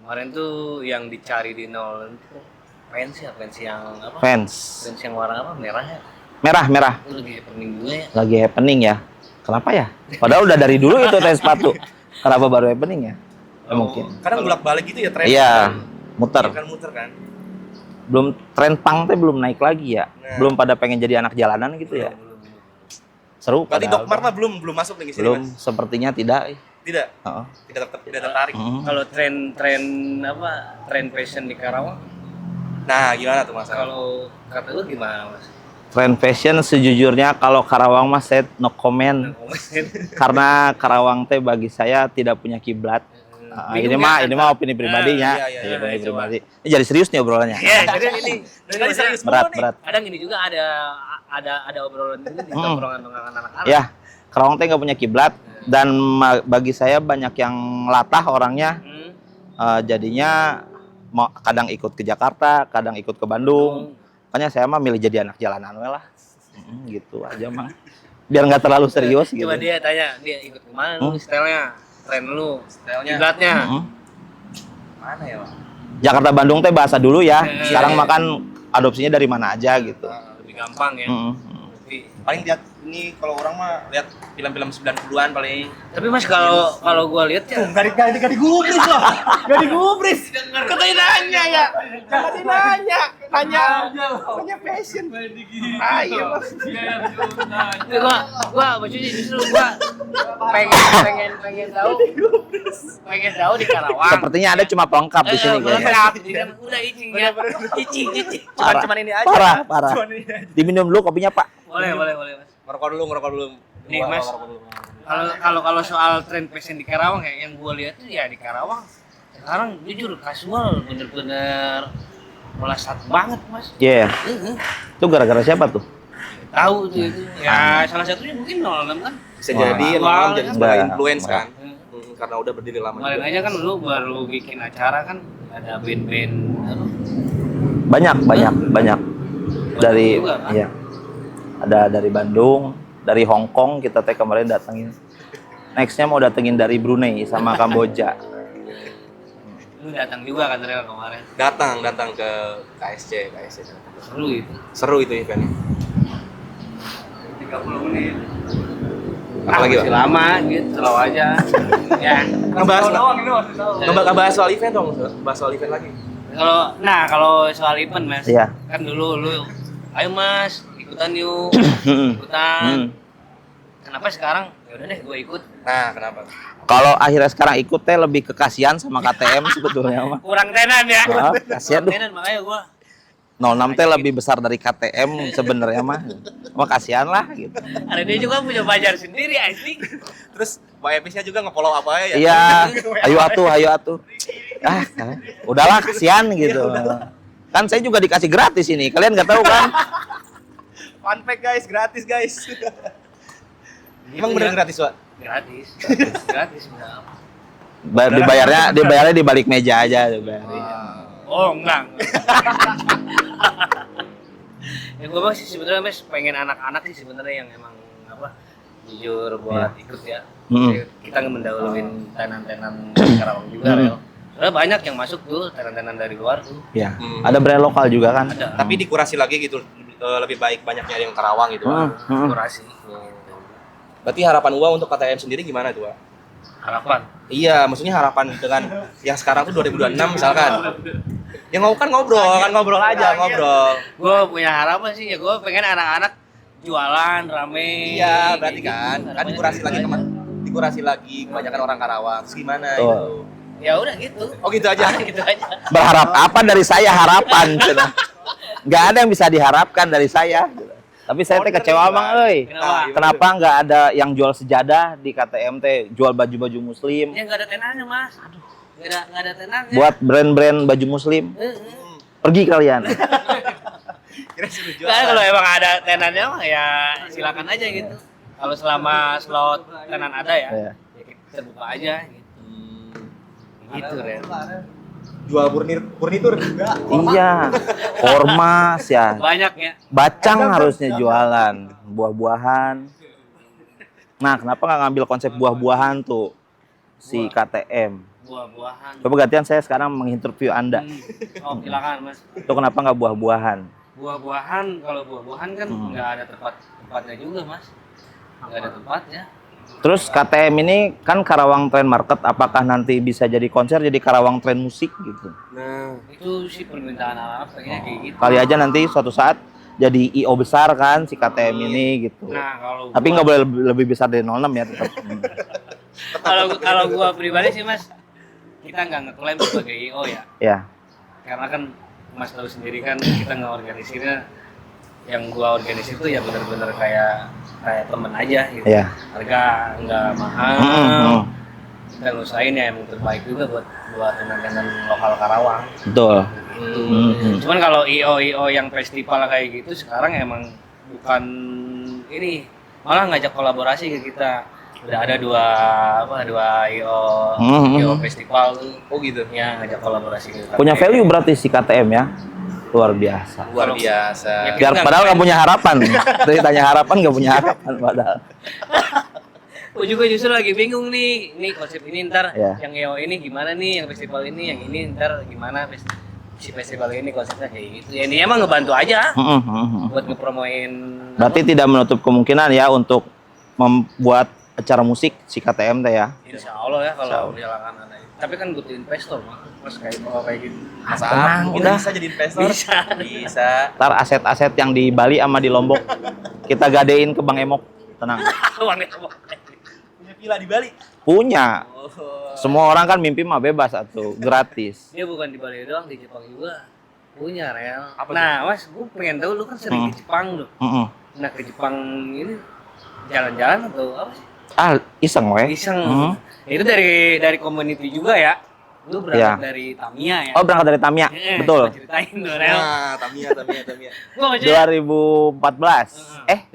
Kemarin tuh yang dicari di 06 fans ya, fans yang apa? Fans. Fans yang warna apa? Merah ya? Merah. Itu lagi happening juga ya. Lagi happening ya. Kenapa ya? Padahal udah dari dulu itu tren sepatu. Kenapa baru happening ya? Mungkin. Kadang bolak-balik gitu ya tren. Iya, muter. Kan muter kan. Belum tren punk teh belum naik lagi ya. Belum pada pengen jadi anak jalanan gitu ya. Seru. Berarti padahal. Dokmart mah belum masuk nih sini, Belum, Mas. sepertinya tidak. Tidak. Heeh. Tidak tertarik. Kalau tren fashion di Karawang, Nah, gimana tuh Mas? kalau kata lu gimana Mas? Tren fashion sejujurnya kalau Karawang mas saya no comment karena Karawang teh bagi saya tidak punya kiblat. Ini mah opini pribadinya. iya, Opini coba. pribadi. Ini jadi serius nih obrolannya. Ya, jadi ini serius Berat berat. kadang ini juga ada obrolan juga di tongkrongan anak-anak. Ya, Karawang teh nggak punya kiblat dan bagi saya banyak yang latah orangnya. Jadinya kadang ikut ke Jakarta, kadang ikut ke Bandung. Makanya saya mah milih jadi anak jalanan we lah. Gitu aja mah. Biar nggak terlalu serius gitu. Coba dia tanya, dia ikut kemana lu stylenya, tren lu, Stylenya. kiblatnya. Mana ya, Bang? Jakarta Bandung teh bahasa dulu ya. Sekarang makan adopsinya dari mana aja gitu. Lebih gampang ya. Paling lihat ini kalau orang mah lihat film-film 90-an paling. Tapi Mas kalau gua lihat ya Enggak digubris loh. Enggak digubris. Katanya nanya ya. Katanya nanya fashion. Ayo. gua maksudnya justru gua pengen tahu di Karawang. Sepertinya ada cuma pelengkap di sini kayaknya. Udah itching ya. Itching. Parah. Cuman ini aja. Parah. Diminum dulu kopinya, Pak. Boleh Mas. Ngerokok dulu. Nih, Mas. Kalau soal tren fashion di Karawang ya yang gua lihat tuh ya di Karawang sekarang jujur kasual bener-bener melesat banget Mas. Iya. Itu gara-gara siapa tuh? Tahu tuh itu. Ya salah satunya mungkin 06 kan. Bisa jadi Wah, emang jadi kan. sebuah Wah. influence kan. Hmm. Karena udah berdiri lama Kemarin juga. aja kan lu baru bikin acara kan ada band-band apa? Banyak. Dari juga, kan? iya. Ada dari Bandung, dari Hong Kong kita teh kemarin datengin. Nextnya mau datengin dari Brunei sama Kamboja. Lu datang juga kan Rel kemarin. Datang ke KSC. Seru itu. Seru itu eventnya. 30 menit. Apalagi, masih Bang? lama gitu, slow aja. Ya. Ngebahas soal event dong, bahas soal event lagi. Kalau soal event Mas, Iya. kan dulu lu ayo Mas, ikutan yuk. Ikutan. Kenapa sekarang? Ya udah deh, gue ikut. Nah, kenapa? Kalau akhirnya sekarang ikut teh lebih ke kasihan sama KTM sebetulnya mah. Kurang tenan ya. Kasihan tuh. Tenan makanya gue 06 teh lebih besar dari KTM sebenarnya mah. Kasihan lah gitu. ada dia juga punya pacar sendiri asli. Terus Mbak Episnya juga nge-follow apa ya? Iya, ayo atuh. Udahlah kasihan gitu. Kan saya juga dikasih gratis ini. Kalian nggak tahu kan? Fun fact guys, gratis guys. Emang Gitu bener ya. gratis, Pak? Gratis benar. Dibayarnya di balik meja aja dibayarin. Oh enggak. Ya gue masih sebenarnya Mas pengen anak-anak sih sebenarnya yang emang apa jujur buat ikut ya. Kita mendahuluin tenan-tenan Karawang juga Rel. Soalnya banyak yang masuk tuh tenan-tenan dari luar tuh. Ya, ada brand lokal juga kan. Ada. Tapi dikurasi lagi gitu, lebih baik banyaknya yang Karawang gitu. Kurasi. Berarti harapan Uwa untuk KTM sendiri gimana tuh, Pak? Harapan. Iya, maksudnya harapan dengan yang sekarang tuh 2026 misalkan. Ya ngobrol aja. Gue punya harapan sih ya gue pengen anak-anak jualan rame. Iya, berarti kan Harapannya dikurasi lagi kebanyakan orang Karawang. Terus gimana Tuh. gitu? Ya udah gitu. Oh gitu aja. Gitu aja. Berharap apa dari saya harapan cenah. Nggak ada yang bisa diharapkan dari saya. Tapi saya teh kecewa Bang euy. Kenapa nggak ada yang jual sejadah di KTM teh, jual baju-baju muslim? Ya nggak ada tenannya Mas. Aduh. Nggak ada tenannya. Buat brand-brand baju muslim. Pergi kalian. Kira suruh jual. Nah, kalau emang ada tenannya mah ya silakan aja gitu. Kalau selama slot tenan ada ya, Iya. ya kita buka aja gitu. Gitu Ren. Jual furnitur. Iya. Ormas ya. Banyak ya. Bacang harusnya jualan buah-buahan. Nah, kenapa nggak ngambil konsep buah-buahan tuh si KTM? Buah-buahan. Coba gantian saya sekarang menginterview Anda. Oh silakan Mas. Itu kenapa nggak buah-buahan? Buah-buahan kalau buah-buahan kan nggak ada tempatnya juga Mas. Nggak ada tempatnya. Terus KTM ini kan Karawang Trend Market, apakah nanti bisa jadi konser jadi Karawang Trend Musik gitu? Nah, Itu sih permintaan anak-anak pengennya kayak gitu. Kali aja nanti suatu saat jadi IO besar kan si KTM ini gitu. Nah, kalau Tapi nggak boleh lebih besar dari 06 ya tetap. kalau gua pribadi sih Mas, kita nggak ngeklaim sebagai IO ya. Ya. Karena kan Mas tahu sendiri kan kita nggak organisirnya, yang gua organisir tuh ya benar-benar kayak temen aja gitu. Iya. Harga nggak mahal. Mm-mm. Kita ngusahain ya yang terbaik juga buat teman-teman lokal Karawang. Betul. Gitu. Mm-mm. Cuman kalau IO yang festival kayak gitu sekarang emang bukan ini, malah ngajak kolaborasi ke kita. Udah ada dua IO IO festival tuh. Oh gitu. Ya ngajak kolaborasi ke kita. Punya value berarti si KTM ya. Luar biasa. Luar biasa. Ya, Biar padahal nggak punya harapan. Tadi tanya harapan nggak punya harapan padahal. Gue juga justru lagi bingung nih konsep ini ntar Ya. yang EO ini gimana nih, yang festival ini, yang ini ntar gimana si festival ini konsepnya kayak gitu. Ya ini emang ngebantu aja buat ngepromoin. Berarti tidak menutup kemungkinan ya untuk membuat acara musik si KTM teh ya. Insya Allah ya kalau misalkan ada. Tapi kan butuh investor mas kayak gitu. Masa Tenang, kita udah. bisa jadi investor? Bisa. Ntar aset-aset yang di Bali sama di Lombok kita gadein ke Bang Emok. Tenang. Punya villa di Bali. Punya. Oh. Semua orang kan mimpi mah bebas atau gratis. Dia bukan di Bali doang, di Jepang juga punya rel. Apa Nah mas, gue pengen tahu lu kan sering ke Jepang tuh. Mm-mm. Nah ke Jepang ini jalan-jalan atau apa sih? Ah, iseng weh. Iseng. Hmm. Itu dari community juga ya. Lu berangkat Iya. dari Tamiya ya. Oh, berangkat dari Tamiya. Betul. Coba ceritain tuh rel. Nah, Tamiya. Gua maksudnya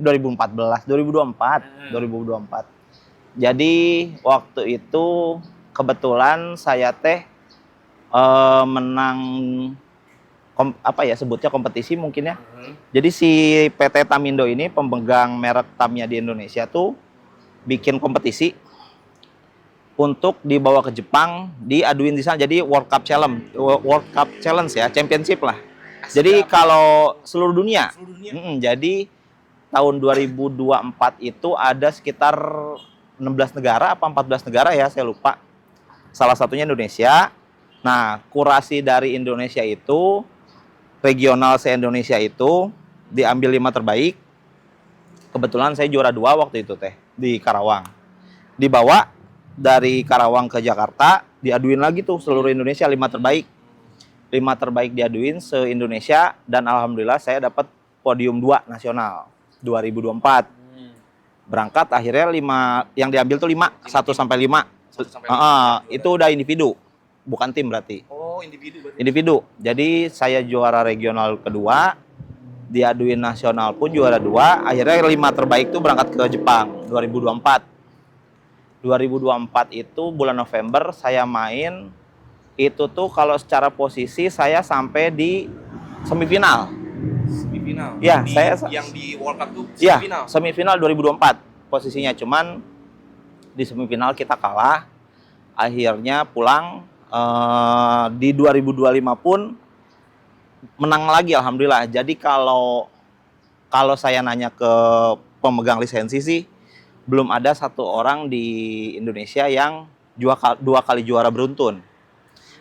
2014. 2024. Jadi waktu itu kebetulan saya teh menang sebutnya kompetisi mungkin ya. Jadi si PT Tamindo ini pemegang merek Tamiya di Indonesia tuh bikin kompetisi untuk dibawa ke Jepang, diaduin di sana. Jadi World Cup Challenge ya, championship lah. Jadi kalau seluruh dunia. Jadi tahun 2024 itu ada sekitar 16 negara apa 14 negara ya, saya lupa. Salah satunya Indonesia. Nah, kurasi dari Indonesia itu regional se-Indonesia itu diambil 5 terbaik. Kebetulan saya juara 2 waktu itu teh di Karawang. Dibawa dari Karawang ke Jakarta, diaduin lagi tuh seluruh Indonesia 5 terbaik. 5 terbaik diaduin se-Indonesia dan alhamdulillah saya dapat podium 2 nasional 2024. Berangkat akhirnya 5 yang diambil tuh 5, 1 sampai 5. Itu udah individu, bukan tim berarti. Oh, individu berarti. Individu. Jadi saya juara regional kedua, diaduin nasional pun juara 2. Akhirnya 5 terbaik tuh berangkat ke Jepang 2024. 2024 itu bulan November saya main itu tuh kalau secara posisi saya sampai di semifinal. Semifinal. Ya, yang di World Cup tuh ya, semifinal. semifinal 2024 posisinya, cuman di semifinal kita kalah. Akhirnya pulang di 2025 pun menang lagi alhamdulillah. Jadi kalau saya nanya ke pemegang lisensi sih belum ada satu orang di Indonesia yang 2 kali juara beruntun.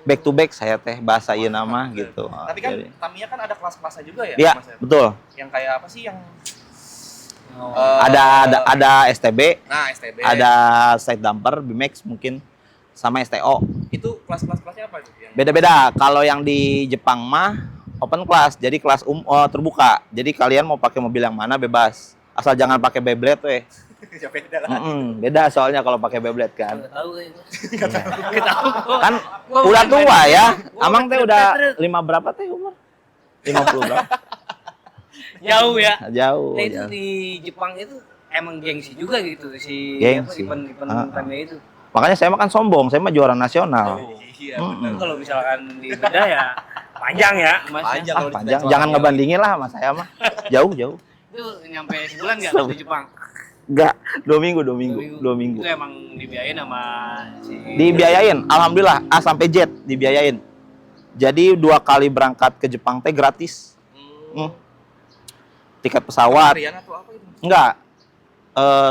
Back to back saya teh bahasain nama gitu. Tapi kan Jadi, Tamiya kan ada kelas-kelasnya juga ya, ya, Mas? betul. Yang kayak apa sih yang Ada STB, nah, STB. ada side dumper, BMX mungkin, sama STO. Itu kelas-kelasnya apa itu? Beda-beda. Kalau yang di Jepang mah open class, jadi kelas terbuka. Jadi kalian mau pakai mobil yang mana bebas. Asal jangan pakai Beyblade weh. Ya beda lah. Beda soalnya kalau pakai Beyblade kan. Nggak tahu kayak Iya. tahu. Kan udah tua ya. Amang teh udah 5 berapa teh umur? 50 berapa? Jauh ya. Jauh. Nah itu jauh. di Jepang itu emang gengsi juga gitu si Gengsi. event Tamiya itu. Makanya saya mah kan sombong, saya mah juara nasional. Iya, Itu kalau misalkan di beda ya panjang ya Mas. Panjang. Kalau Panjang, di jangan Tamiya. ngebandingin lah sama saya mah. Jauh. Itu nyampe sebulan nggak di Jepang? Enggak, 2 minggu. Itu emang dibiayain sama si Dibiayain, alhamdulillah A sampai Z dibiayain. Jadi 2 kali berangkat ke Jepang teh gratis. Tiket pesawat. Harian atau apa itu? Enggak.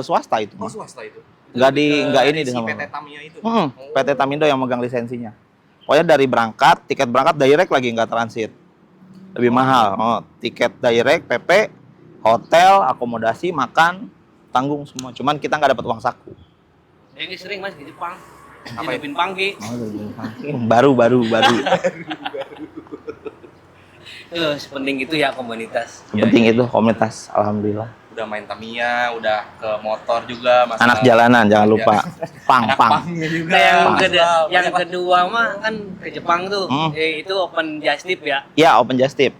Swasta itu. Oh, swasta itu. Enggak ini si sama. PT Tamiya itu. PT Tamindo yang megang lisensinya. Pokoknya dari tiket berangkat direct lagi, enggak transit. lebih mahal. Oh, tiket direct, PP, hotel, akomodasi, makan, tanggung semua. Cuman kita nggak dapat uang saku. Ini sering Mas di Jepang. Apa Hidupin pangki. Baru. Sepenting itu ya komunitas. Yang penting itu komunitas, alhamdulillah. Udah main Tamiya, udah ke motor juga, Mas. Anak jalanan jangan lupa. Pang. Pangnya juga. Nah, Mas. yang kedua mah kan ke Jepang tuh. Itu open just tip ya. Ya, open just tip.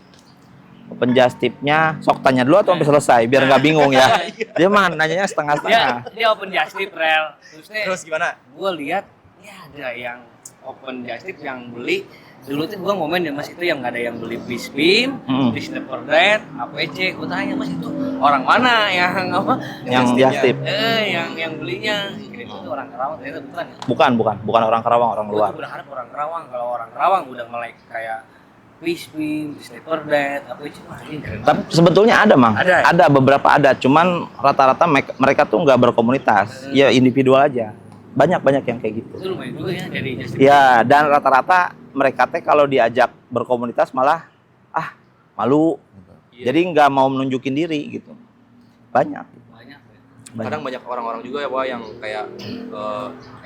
Open just tipnya sok tanya dulu atau sampai selesai biar nggak bingung ya. Dia mah nanyanya setengah-setengah. Dia open just tip rel. Terus gimana? Gue lihat ya ada yang open just tip yang beli dulu tuh gue ngomen ya Mas itu yang nggak ada yang beli Bispin, beli Snapper Red, APC. Gue tanya Mas itu orang mana yang apa? Yang just tip. Yang belinya itu orang Karawang ternyata bukan ya? Bukan orang Karawang, orang Gue luar. tuh berharap orang Karawang, kalau orang Karawang udah melek kayak Bispin, Snapper Red, APC mah ini keren. Tapi sebetulnya ada, Mang. Ada ya? Ada beberapa ada, cuman rata-rata mereka tuh nggak berkomunitas. Ya individual aja. Banyak yang kayak gitu. Itu lumayan juga ya jadi just tip. Ya, dan rata-rata mereka teh kalau diajak berkomunitas malah malu. Iya. Jadi nggak mau menunjukin diri gitu. Banyak. Banyak. Kadang banyak orang-orang juga ya Wah yang kayak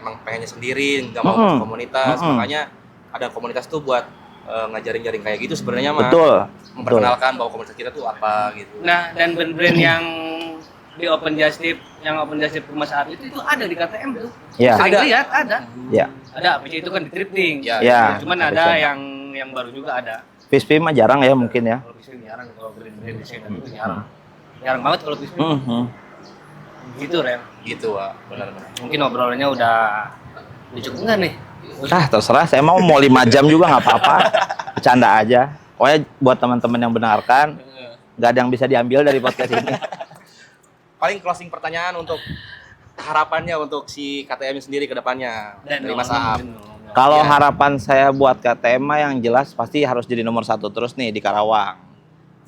emang pengennya sendiri, nggak mau masuk komunitas, makanya ada komunitas tuh buat ngajarin-ngajarin kayak gitu sebenarnya mah. Betul. Memperkenalkan bahwa komunitas kita tuh apa gitu. Nah, dan brand-brand yang di open just tip, yang open just tip Mas Ab itu ada di KTM tuh. Iya. Sering Ada. lihat ada. Ya. Ada APC itu kan di drifting. Ya. Ya. Cuman APC. ada yang baru juga ada. Fish mah jarang ya mungkin ya. Kalau Bispin jarang, kalau brand-brand di sini itu jarang. Jarang banget kalau Bispin. Gitu, Rem. Gitu Wah, benar-benar. Mungkin obrolannya udah cukup enggak nih? Terserah, saya mau 5 jam juga nggak apa-apa. Bercanda aja. Pokoknya buat teman-teman yang mendengarkan, nggak ada yang bisa diambil dari podcast ini. Paling closing pertanyaan untuk harapannya untuk si KTM sendiri ke depannya dari Mas Aap. Kalau Iya. harapan saya buat KTM mah yang jelas pasti harus jadi nomor 1 terus nih di Karawang.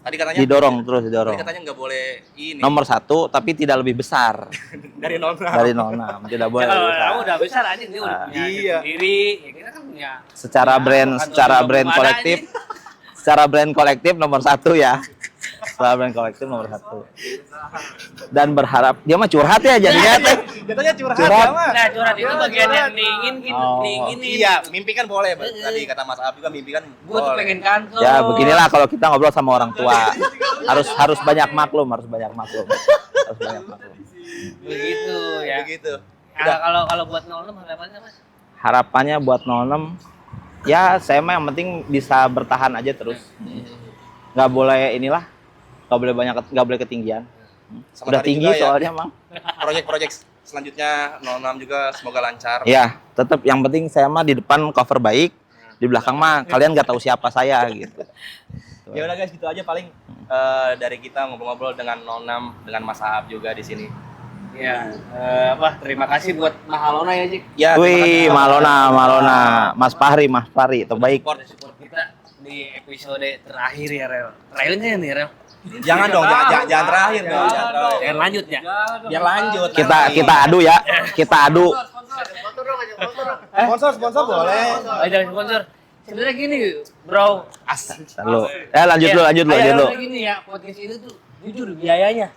Tadi katanya Didorong. Tadi katanya nggak boleh ini. Nomor 1 tapi tidak lebih besar dari 06. dari 06. Tidak boleh Ya, kalau lebih besar. kamu udah besar aja dia udah punya Iya. sendiri. Ya kita kan punya. Secara Ya, brand, kantor secara juga brand belum ada kolektif, ini. secara brand kolektif nomor 1 ya. Secara brand kolektif nomor 1. Dan berharap dia mah curhat ya jadinya teh. Jatuhnya curhat. Curhat. ya, Mas. Nah, curhat itu bagian yang dingin gitu, Oh. dingin ini. Iya, mimpi kan boleh. Tadi kata Mas Aap juga mimpi kan Gua tuh boleh. pengen kantor. Ya beginilah kalau kita ngobrol sama orang tua. Harus banyak maklum, harus banyak maklum. Begitu ya. Begitu. Nah, kalau buat 06 harapannya Mas? Harapannya buat 06 ya saya mah yang penting bisa bertahan aja terus. Nggak boleh inilah, nggak boleh ketinggian. Sama Udah tadi tinggi juga ya, soalnya, Mang. Proyek-proyek selanjutnya 06 juga semoga lancar. Ya, tetap yang penting saya mah di depan cover baik, di belakang mah kalian nggak tahu siapa saya gitu. Ya udah guys, gitu aja paling dari kita ngobrol-ngobrol dengan 06 dengan Mas Aap juga di sini. Ya, terima kasih buat Mahalona ya, Cik. Ya, terima Wih, kasih. Malona, Mas Fahri terbaik. Support kita di episode terakhir ya, Rel. Terakhirnya nih, Rel. Jangan dong, jangan terakhir dong. Jangan terakhir. Yang lanjut ya. Biar lanjut. Kita adu ya, kita adu. Sponsor boleh. Jangan sponsor. Sebenarnya gini, Bro. Lalu, lanjut lu. Sebenarnya gini ya, podcast itu tuh jujur biayanya,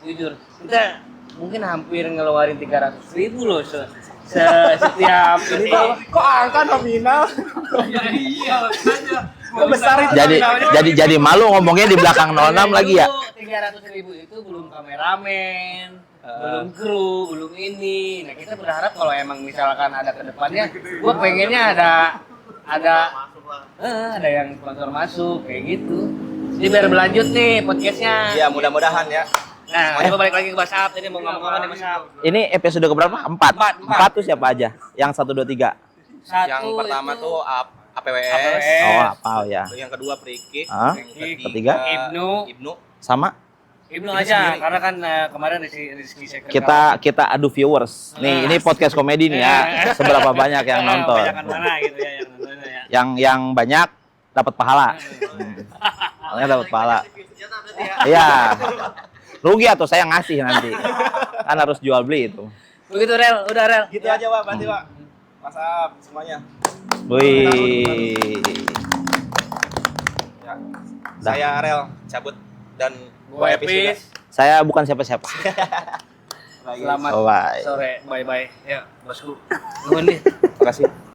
jujur. Kita mungkin hampir ngeluarin 300.000 loh setiap ini. Kok angka nominal? Kok besar itu? Jadi malu ngomongnya di belakang 06 lagi ya. 300.000 itu belum kameramen, belum kru, belum ini. Nah kita berharap kalau emang misalkan ada kedepannya, gue pengennya ada yang sponsor masuk kayak gitu. Jadi biar berlanjut nih podcastnya. Iya, mudah-mudahan ya. Nah, coba balik lagi ke Mas Aap. Tadi mau ngomong apa nih Mas Aap? Ini episode keberapa? 4 tuh siapa aja? Yang 1, 2, 3. Yang pertama itu tuh APWS. APWS. Oh, apa ya? Yang kedua Prikik. Hah? Yang Ketiga? Ibnu. Sama? Ibnu aja, karena kan kemarin Rizky Second Kita adu viewers. Nih, ini podcast komedi nih ya. Seberapa banyak yang nonton. Banyakan mana gitu ya yang nontonnya ya. Yang banyak dapat pahala. Makanya dapat pahala. Iya. Rugi atau saya ngasih nanti. Kan harus jual beli itu. Begitu Rel, udah Rel. Gitu aja, Pak. Berarti, Pak. Mas Aap semuanya. Wih. Saya Arel cabut dan Gua Epis. Saya bukan siapa-siapa. Selamat Bye. sore. Bye bye. Ya, bosku. Nuhun nih. Terima kasih.